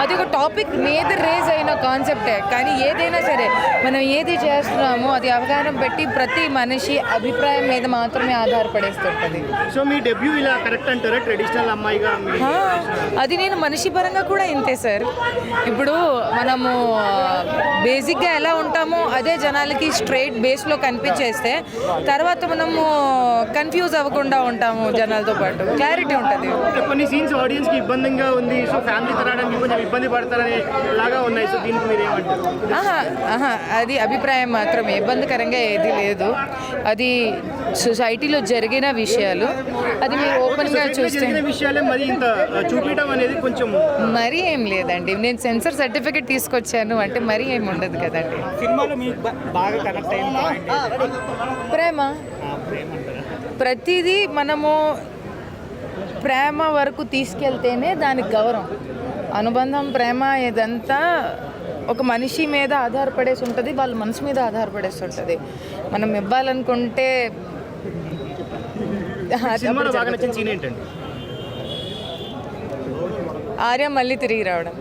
అది ఒక టాపిక్ మీద రేజ్ అయిన కాన్సెప్టే. కానీ ఏదైనా సరే మనం ఏది చేస్తున్నామో అది అవగాహన పెట్టి ప్రతి మనిషి అభిప్రాయం మీద మాత్రమే ఆధారపడేస్తుంటుంది. సో మీ డెబ్యూ ఇలా కరెక్ట్ అంటారా ట్రెడిషనల్ అమ్మాయిగా? అది నేను మనిషి పరంగా కూడా ఇంతే సార్. ఇప్పుడు మనము బేసిక్గా ఎలా ఉంటామో అదే జనాలకి స్ట్రైట్ బేస్లో కనిపించేస్తే తర్వాత మనము కన్ఫ్యూజ్ అవ్వకుండా ఉంటాము, జనాలతో పాటు క్లారిటీ ఉంటుంది. కొన్ని సీన్స్ ఆడియన్స్కి ఇబ్బందిగా ఉంది, సో ఫ్యామిలీ తరడానికి కొంచెం ఇబ్బంది పడతారనే లాగా ఉన్నాయి. సో దీనికి మీరు ఏమంటారు? అది అభిప్రాయం మాత్రమే, ఇబ్బందికరంగా ఏది లేదు. అది సొసైటీలో జరిగిన విషయాలు, అది మీరు ఓపెన్గా చూస్తే విషయాలే మరి ఇంత చూపించడం అనేది కొంచెం మరీ ఏం లేదండి. నేను సెన్సర్ సర్టిఫికేట్ తీసుకొచ్చాను అంటే మరీ ఏమి ఉండదు కదండి. సినిమాలో మీకు బాగా కనెక్ట్ అయింది ప్రేమ. ప్రతిదీ మనము ప్రేమ వరకు తీసుకెళ్తేనే దానికి గౌరవం. అనుబంధం, ప్రేమ ఇదంతా ఒక మనిషి మీద ఆధారపడేసి ఉంటుంది, వాళ్ళ మనసు మీద ఆధారపడేసి ఉంటుంది. మనం ఇవ్వాలనుకుంటే ఆర్య మళ్ళీ తిరిగి రావడం.